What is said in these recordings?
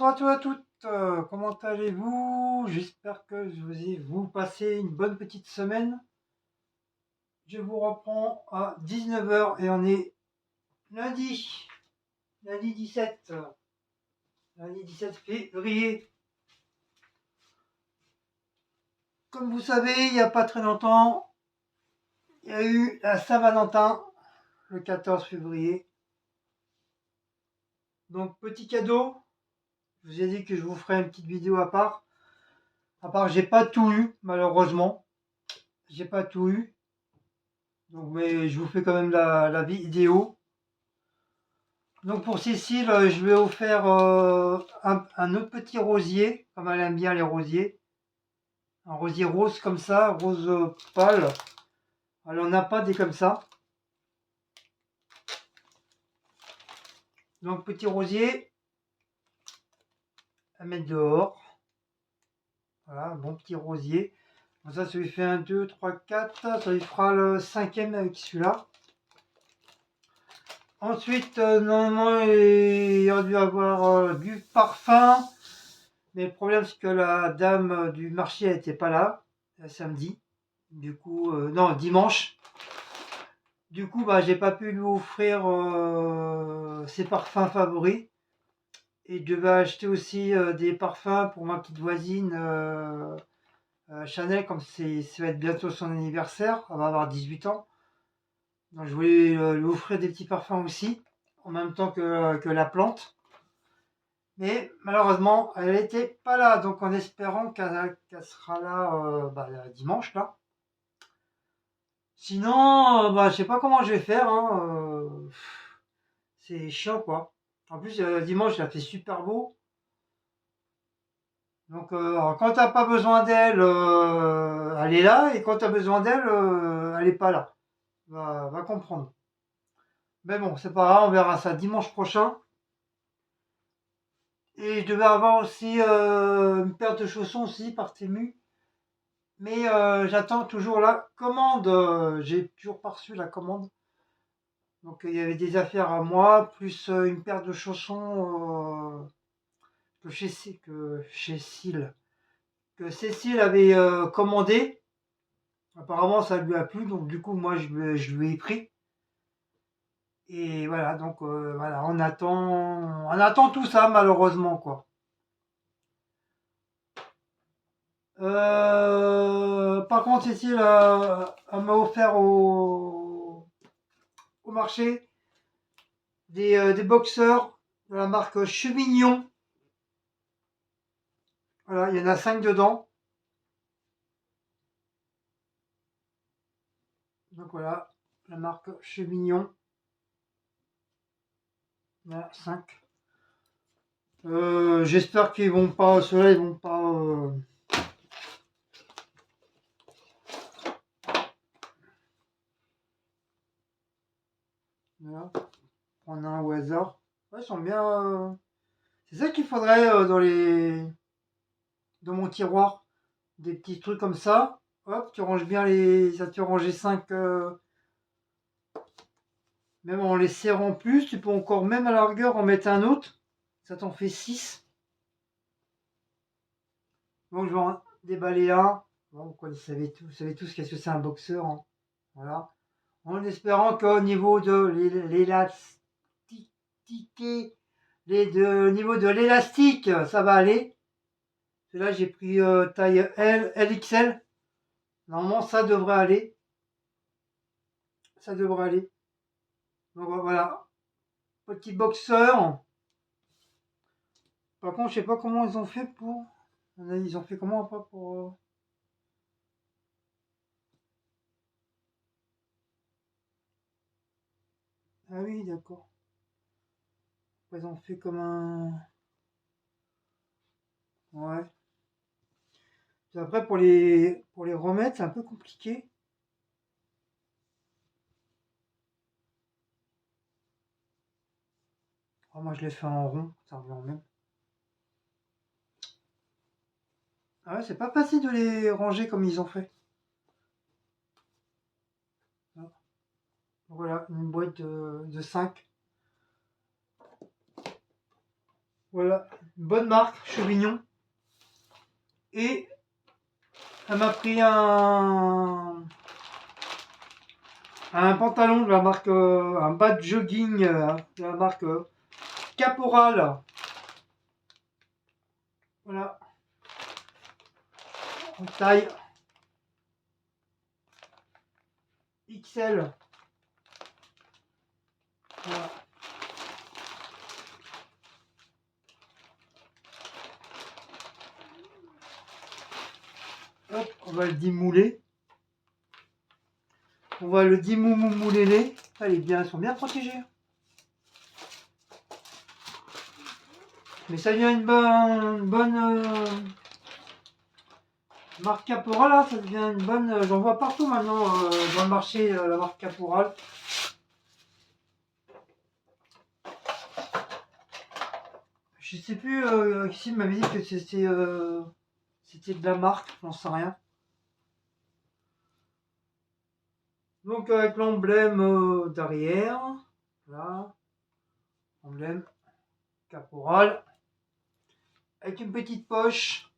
bonsoir à tous et à toutes. Comment allez-vous? J'espère que vous passez une bonne petite semaine. Je vous reprends à 19 h et on est lundi, lundi 17, lundi 17 février. Comme vous savez, il n'y a pas très longtemps, il y a eu la Saint-Valentin, le 14 février. Donc petit cadeau, je vous ai dit que je vous ferai une petite vidéo à part. J'ai pas tout eu, malheureusement. J'ai pas tout eu. Donc, mais je vous fais quand même la vidéo. Donc pour Cécile, je lui ai offert un autre petit rosier, comme elle aime bien les rosiers. Un rosier rose comme ça, rose pâle. Elle en a pas des comme ça. Donc petit rosier à mettre dehors. Voilà, bon petit rosier. Bon, ça lui fait 1, 2, 3, 4. Ça lui fera le 5e avec celui-là. Ensuite, normalement, il aurait dû avoir du parfum. Mais le problème, c'est que la dame du marché n'était pas là, samedi. Du coup, non, dimanche. Du coup, j'ai pas pu lui offrir ses parfums favoris. Et je devais acheter aussi des parfums pour ma petite voisine Chanel, comme ça va être bientôt son anniversaire. Elle va avoir 18 ans. Donc je voulais lui offrir des petits parfums aussi, en même temps que la plante. Mais malheureusement, elle n'était pas là. Donc en espérant qu'elle sera là dimanche, là. Sinon, je sais pas comment je vais faire, hein, c'est chiant, quoi. En plus, dimanche, il a fait super beau. Donc, alors, quand t'as pas besoin d'elle, elle est là. Et quand t'as besoin d'elle, elle est pas là. Va comprendre. Mais bon, c'est pas grave, on verra ça dimanche prochain. Et je devais avoir aussi une paire de chaussons aussi par Temu. Mais j'attends toujours la commande. J'ai toujours pas reçu la commande. Donc il y avait des affaires à moi, plus une paire de chaussons que Cécile avait commandé. Apparemment ça lui a plu, donc du coup moi je lui ai pris. Et voilà, donc voilà, on attend tout ça malheureusement quoi. Par contre Cécile elle m'a offert au marché des boxeurs de la marque Chevignon. Voilà, il y en a 5 dedans. Donc voilà, la marque Chevignon. Voilà, 5. J'espère qu'ils vont pas, ceux-là, ils vont pas. Voilà, prendre un au hasard. Ouais, ils sont bien. C'est ça qu'il faudrait dans mon tiroir. Des petits trucs comme ça. Hop, tu ranges bien les. Ça te range les 5. Même en les serrant plus, tu peux encore, même à la rigueur, en mettre un autre. Ça t'en fait 6. Donc je vais en déballer un. Bon, vous savez tous qu'est-ce que c'est un boxeur, hein. Voilà. En espérant qu'au niveau de niveau de l'élastique, ça va aller. Là, j'ai pris taille L, LXL. Normalement, ça devrait aller. Ça devrait aller. Donc voilà. Petit boxeur. Par contre, je sais pas comment ils ont fait pour. Ils ont fait comment après pour. Ah oui, d'accord. Ils ont fait comme un. Ouais. Puis après, pour les remettre, c'est un peu compliqué. Ah, moi, je l'ai fait en rond. Ça revient en même. Ah ouais, c'est pas facile de les ranger comme ils ont fait. Voilà, une boîte de 5. Voilà, une bonne marque, Chauvignon. Et elle m'a pris un pantalon de la marque, un bas de jogging de la marque Caporal. Voilà, en taille XL. Voilà. Hop, on va le dimouler. On va le dimouler. Elles sont bien protégées. Mais ça vient une bonne marque Caporal, là, ça devient une bonne. J'en vois partout maintenant dans le marché, la marque Caporal. Je sais plus qui m'avait dit que c'était de la marque, j'en sais rien. Donc avec l'emblème derrière, là, emblème Caporal, avec une petite poche.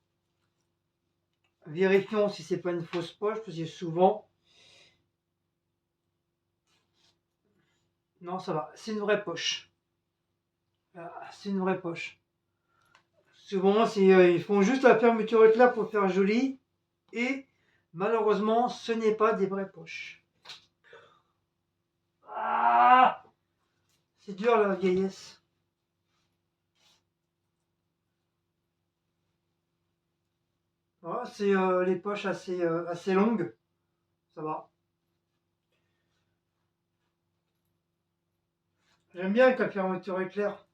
Vérifions si c'est pas une fausse poche, parce que souvent. Non, ça va, c'est une vraie poche. C'est une vraie poche. Souvent, ils font juste la fermeture éclair pour faire joli. Et malheureusement, ce n'est pas des vraies poches. Ah, c'est dur la vieillesse. Voilà, c'est les poches assez longues. Ça va. J'aime bien avec la fermeture éclair.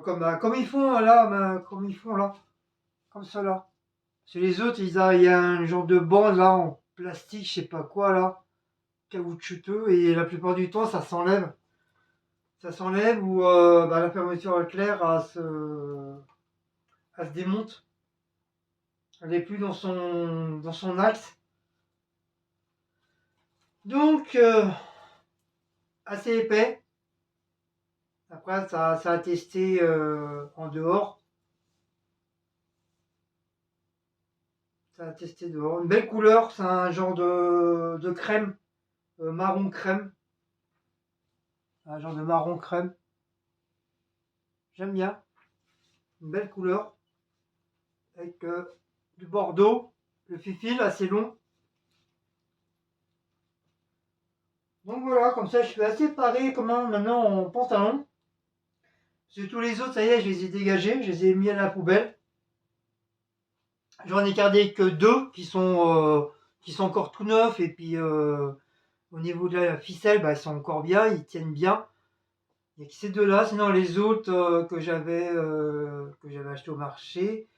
Comme ils font là, comme ils font là. Comme ça là. Chez les autres, il y a un genre de bande là en plastique, je sais pas quoi là, caoutchouteux, et la plupart du temps ça s'enlève. Ça s'enlève ou la fermeture éclair elle se démonte. Elle n'est plus dans son axe. Donc assez épais. Après ça a testé en dehors. Ça a testé dehors. Une belle couleur, c'est un genre de crème, marron crème. Un genre de marron crème. J'aime bien. Une belle couleur. Avec du bordeaux. Le fil assez long. Donc voilà, comme ça je suis assez paré comment maintenant en pantalon. Parce que tous les autres, ça y est, je les ai dégagés, je les ai mis à la poubelle. J'en ai gardé que deux qui sont encore tout neufs. Et puis au niveau de la ficelle, ils sont encore bien, ils tiennent bien. Il n'y a que ces deux-là, sinon les autres que j'avais acheté au marché.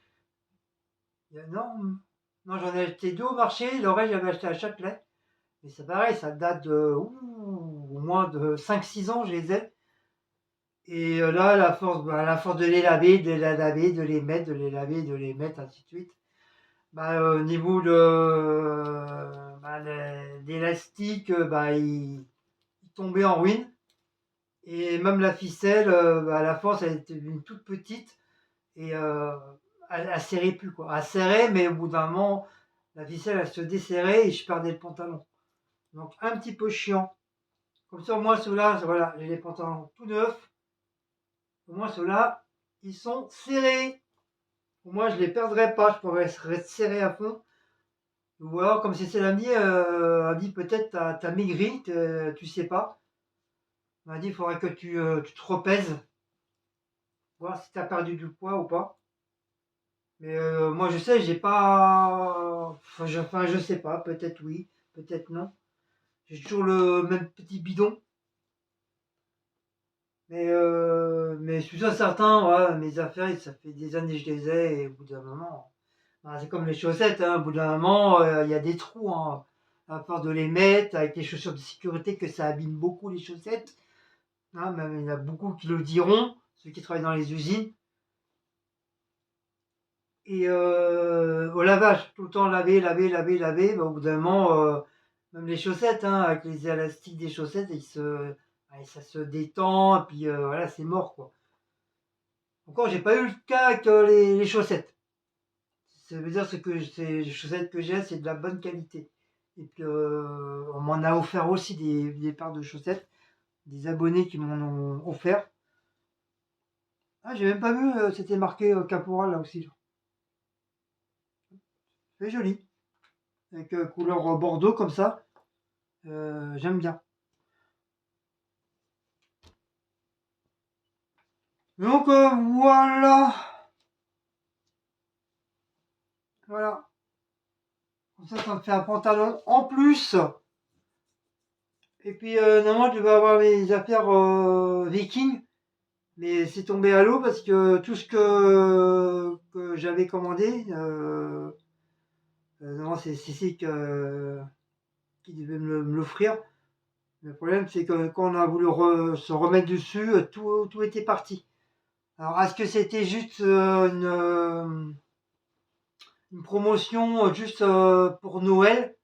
Non, j'en ai acheté deux au marché, le reste j'avais acheté à Châtelet. Mais c'est pareil, ça date au moins de 5-6 ans, je les ai. Et là, à la force de les laver, de les mettre, de les laver, de les mettre, ainsi de suite. Au niveau d'élastique, il tombait en ruine. Et même la ficelle, à la force, elle était une toute petite. Et elle serrait plus, quoi. Elle serrait, mais au bout d'un moment, la ficelle, elle se desserrait et je perdais le pantalon. Donc, un petit peu chiant. Comme ça, au moins, ceux-là, voilà, j'ai les pantalons tout neufs. Au moins, ceux-là, ils sont serrés. Au moins, je ne les perdrai pas. Je pourrais rester serré à fond. Ou alors, comme c'est l'a dit, elle dit peut-être t'as maigri, tu sais pas. Elle m'a dit il faudrait que tu te repèses, voir si tu as perdu du poids ou pas. Mais moi je sais, j'ai pas. Enfin, je sais pas, peut-être oui, peut-être non. J'ai toujours le même petit bidon. Mais je suis sûr certain, ouais, mes affaires, ça fait des années que je les ai, et au bout d'un moment. C'est comme les chaussettes, hein, au bout d'un moment, il y a des trous, hein, à force de les mettre, avec les chaussures de sécurité, que ça abîme beaucoup les chaussettes. Hein, même il y en a beaucoup qui le diront, ceux qui travaillent dans les usines. Et au lavage, tout le temps laver, laver, laver, laver, au bout d'un moment, même les chaussettes, hein, avec les élastiques des chaussettes, ça se détend, et puis voilà, c'est mort, quoi. Encore, j'ai pas eu le cas avec les chaussettes. Ça veut dire que les chaussettes que j'ai, c'est de la bonne qualité. Et puis, on m'en a offert aussi des paires de chaussettes. Des abonnés qui m'en ont offert. Ah, j'ai même pas vu, c'était marqué Caporal là aussi. C'est joli. Avec couleur bordeaux comme ça. J'aime bien. Donc voilà. Voilà. Comme ça me fait un pantalon en plus. Et puis normalement je devais avoir mes affaires Viking. Mais c'est tombé à l'eau parce que tout ce que j'avais commandé, non, c'est Cécile qui devait me l'offrir. Le problème, c'est que quand on a voulu se remettre dessus, tout était parti. Alors, est-ce que c'était juste une promotion juste pour Noël?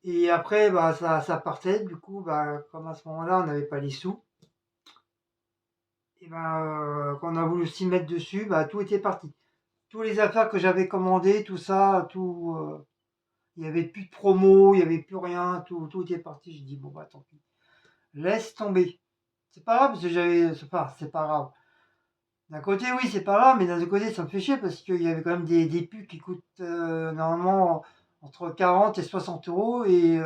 Et après, bah, ça partait. Du coup, bah, comme à ce moment-là, on n'avait pas les sous. Et ben, quand on a voulu s'y mettre dessus, bah, tout était parti. Toutes les affaires que j'avais commandées, tout ça, tout, il n'y avait plus de promo, il n'y avait plus rien, tout était parti. J'ai dit, bon, bah, tant pis. Laisse tomber. C'est pas grave, parce que c'est pas grave. D'un côté, oui, c'est pas grave, mais d'un autre côté, ça me fait chier parce qu'il y avait quand même des pulls qui coûtent normalement entre 40 et 60 euros et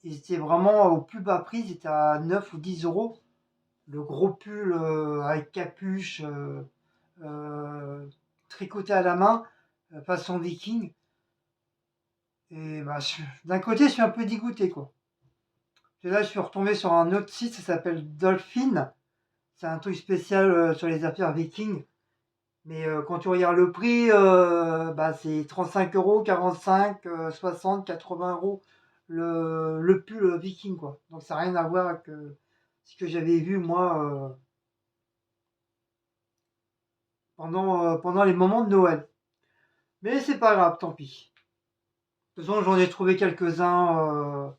c'était vraiment au plus bas prix, c'était à 9 ou 10 euros. Le gros pull avec capuche, euh, tricoté à la main, façon viking. Et bah, d'un côté, je suis un peu dégoûté, quoi. Et là, je suis retombé sur un autre site, ça s'appelle Dolphin. C'est un truc spécial sur les affaires vikings. Mais quand tu regardes le prix, bah, c'est 35 euros, 45, 60, 80 euros le pull viking, quoi. Donc ça n'a rien à voir avec ce que j'avais vu moi pendant les moments de Noël. Mais c'est pas grave, tant pis. De toute façon, j'en ai trouvé quelques-uns.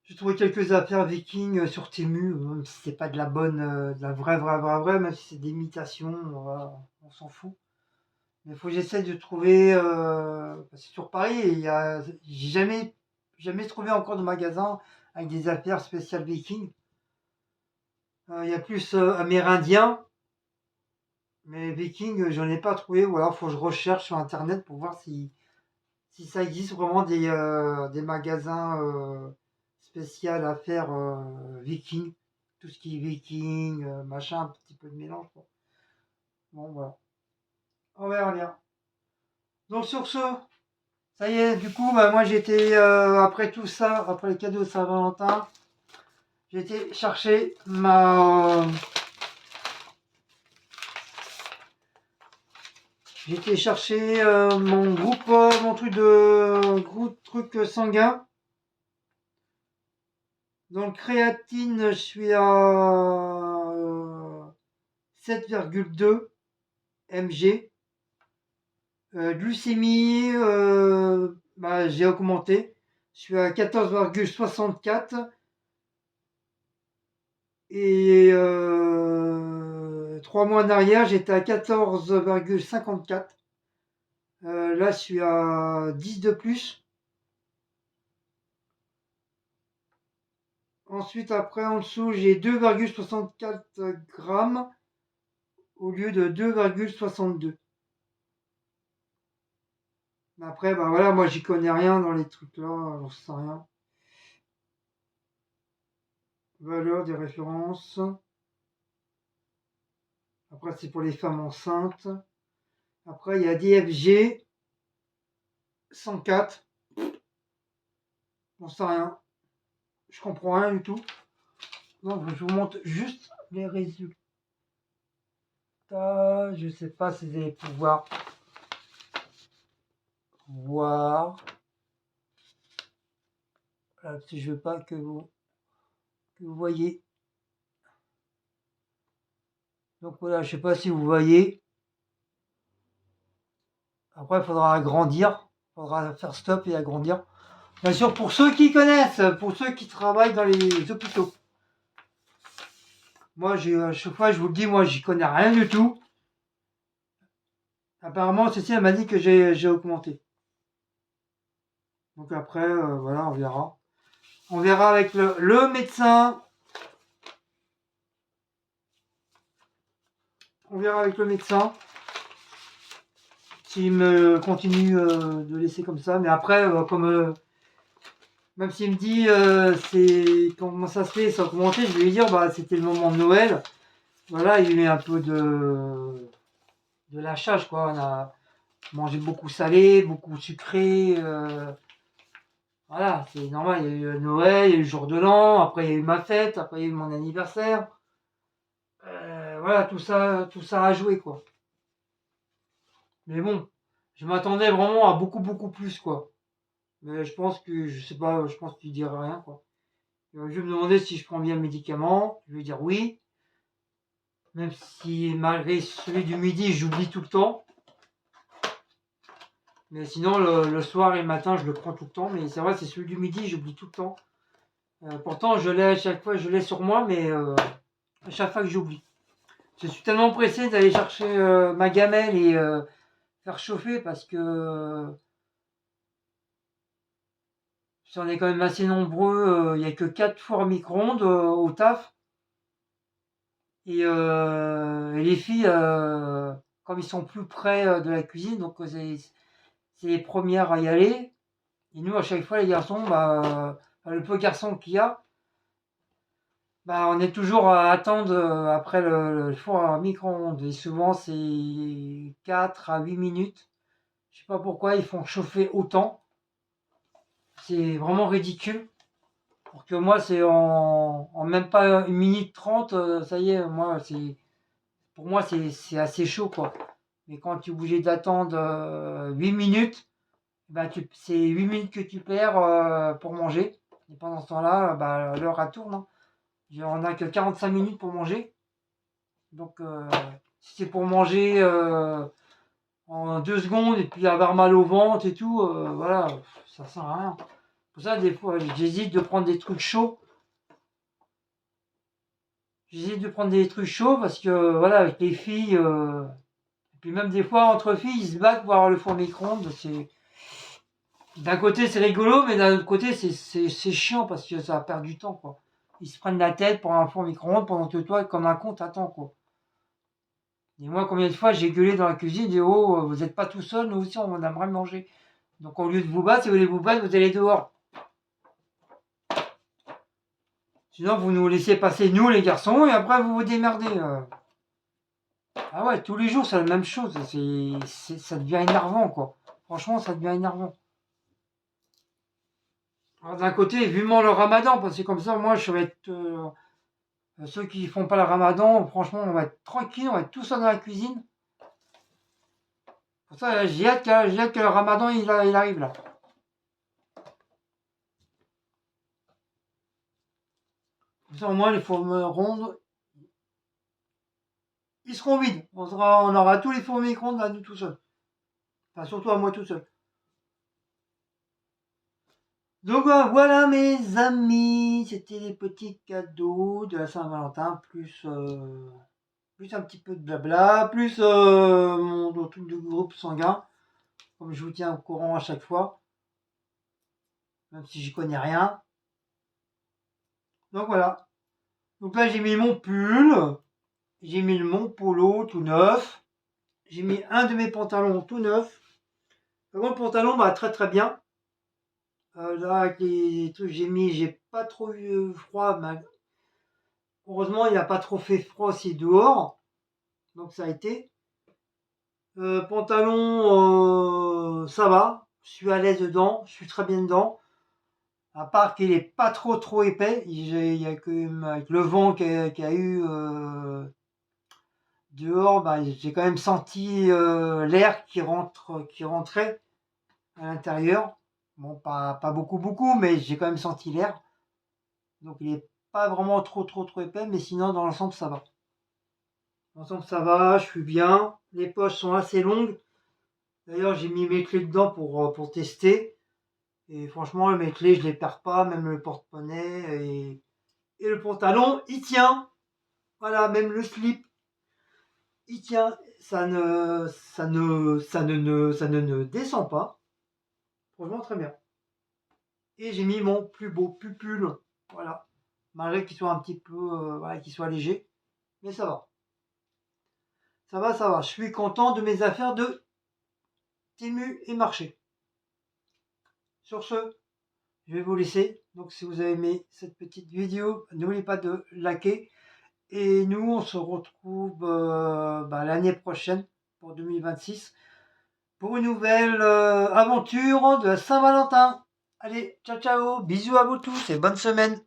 J'ai trouvé quelques affaires vikings sur Temu, même si c'est pas de la bonne, de la vraie, même si c'est d'imitation, voilà, on s'en fout. Mais il faut que j'essaie de trouver. Parce que sur Paris, j'ai jamais trouvé encore de magasin avec des affaires spéciales vikings. Il y a plus amérindien, mais viking, j'en ai pas trouvé. Ou alors, faut que je recherche sur internet pour voir si ça existe vraiment des magasins spéciaux affaires viking. Tout ce qui est viking, machin, un petit peu de mélange, quoi. Bon, voilà. On verra bien. Donc, sur ce. Ça y est, du coup, bah, moi j'étais, après tout ça, après les cadeaux de Saint-Valentin, j'ai été chercher mon groupe, groupe truc sanguin. Donc créatine, je suis à 7,2 mg. Glucémie, bah, j'ai augmenté. Je suis à 14,64. Et 3 mois en arrière, j'étais à 14,54. Là, je suis à 10 de plus. Ensuite, après, en dessous, j'ai 2,64 grammes au lieu de 2,62. Après, bah voilà, moi, j'y connais rien dans les trucs là, j'en sais rien. Valeur des références. Après, c'est pour les femmes enceintes. Après, il y a DFG 104. J'en sais rien. Je comprends rien du tout. Donc, je vous montre juste les résultats. Je sais pas si vous allez pouvoir voir. Voilà, si je veux pas que vous voyez. Donc voilà, je sais pas si vous voyez. Après, il faudra agrandir. Il faudra faire stop et agrandir. Bien sûr, pour ceux qui connaissent, pour ceux qui travaillent dans les hôpitaux. Moi, à chaque fois, je vous le dis, moi, j'y connais rien du tout. Apparemment, ceci, elle m'a dit que j'ai augmenté. Donc après, voilà, on verra. On verra avec le médecin. On verra avec le médecin s'il me continue de laisser comme ça. Mais après, même s'il me dit c'est comment ça se fait, ça a augmenté, je vais lui dire bah c'était le moment de Noël. Voilà, il y a eu un peu de lâchage quoi. On a mangé beaucoup salé, beaucoup sucré. Voilà, c'est normal. Il y a eu Noël, il y a eu le jour de l'an, après il y a eu ma fête, après il y a eu mon anniversaire. Voilà, tout ça a joué quoi. Mais bon, je m'attendais vraiment à beaucoup beaucoup plus quoi. Mais je pense que je sais pas, je pense qu'il dira rien quoi. Je vais me demander si je prends bien le médicament. Je vais dire oui. Même si malgré celui du midi, j'oublie tout le temps. Mais sinon, le soir et le matin, je le prends tout le temps. Mais c'est vrai, c'est celui du midi, j'oublie tout le temps. Pourtant, je l'ai à chaque fois, je l'ai sur moi, mais à chaque fois que j'oublie. Je suis tellement pressé d'aller chercher ma gamelle et faire chauffer parce que si on est quand même assez nombreux, il n'y a que 4 fours à micro-ondes au taf. Et les filles, comme ils sont plus près de la cuisine, donc c'est les premières à y aller. Et nous, à chaque fois, les garçons, le peu de garçons qu'il y a, on est toujours à attendre après le four à micro-ondes. Et souvent, c'est 4 à 8 minutes. Je sais pas pourquoi ils font chauffer autant. C'est vraiment ridicule. Pour que moi, c'est en même pas 1 minute 30, ça y est, pour moi, c'est assez chaud, quoi. Mais quand tu es obligé d'attendre 8 minutes, c'est 8 minutes que tu perds pour manger. Et pendant ce temps-là, l'heure elle tourne. Hein. On n'a que 45 minutes pour manger. Donc, si c'est pour manger en 2 secondes et puis avoir mal au ventre et tout, voilà, ça sert à rien. Pour ça, des fois, j'hésite de prendre des trucs chauds. J'hésite de prendre des trucs chauds parce que, voilà, avec les filles, et puis même des fois, entre filles, ils se battent pour avoir le four micro-ondes. D'un côté, c'est rigolo, mais d'un autre côté, c'est chiant parce que ça perd du temps, quoi. Ils se prennent la tête pour un four micro-ondes pendant que toi, comme un con, t'attends, quoi. Et moi, combien de fois j'ai gueulé dans la cuisine, et oh, vous n'êtes pas tout seul, nous aussi, on aimerait manger. Donc, au lieu de vous battre, si vous voulez vous battre, vous allez dehors. Sinon, vous nous laissez passer, nous, les garçons, et après, vous vous démerdez. Ah ouais, tous les jours, c'est la même chose. Ça devient énervant, quoi. Franchement, ça devient énervant. Alors, d'un côté, vivement le ramadan, parce que comme ça, moi, je vais être... ceux qui font pas le ramadan, franchement, on va être tranquille, on va être tout seul dans la cuisine. Pour ça, j'ai hâte que le ramadan, il arrive, là. Comme ça, au moins, les fours rondes, ils seront vides. On aura tous les fours micro-ondes à nous tout seuls. Enfin, surtout à moi tout seul. Donc voilà mes amis, c'était les petits cadeaux de la Saint-Valentin, plus un petit peu de blabla, plus mon truc de groupe sanguin, comme je vous tiens au courant à chaque fois, même si j'y connais rien. Donc voilà. Donc là j'ai mis mon pull, j'ai mis mon polo tout neuf, j'ai mis un de mes pantalons tout neuf. Le pantalon va très très bien. Là avec les trucs que j'ai mis, j'ai pas trop eu froid. Heureusement il n'a pas trop fait froid aussi dehors. Donc ça a été. Pantalon, ça va. Je suis à l'aise dedans. Je suis très bien dedans. À part qu'il est pas trop épais. Il y a que avec le vent qu'il y a eu dehors, j'ai quand même senti l'air qui rentrait à l'intérieur. Bon, pas beaucoup, mais j'ai quand même senti l'air. Donc il est pas vraiment trop épais, mais sinon dans l'ensemble ça va. Dans l'ensemble ça va, je suis bien. Les poches sont assez longues. D'ailleurs, j'ai mis mes clés dedans pour tester. Et franchement, mes clés, je les perds pas, même le porte-monnaie et le pantalon, il tient. Voilà, même le slip, il tient, ça ne descend pas. Franchement, très bien. Et j'ai mis mon plus beau pull, voilà. Malgré qu'il soit un petit peu, voilà, qu'il soit léger. Mais ça va. Ça va, ça va. Je suis content de mes affaires de Temu et Marché. Sur ce, je vais vous laisser. Donc si vous avez aimé cette petite vidéo, n'oubliez pas de liker. Et nous, on se retrouve l'année prochaine, pour 2026, pour une nouvelle aventure de Saint-Valentin. Allez, ciao ciao, bisous à vous tous et bonne semaine.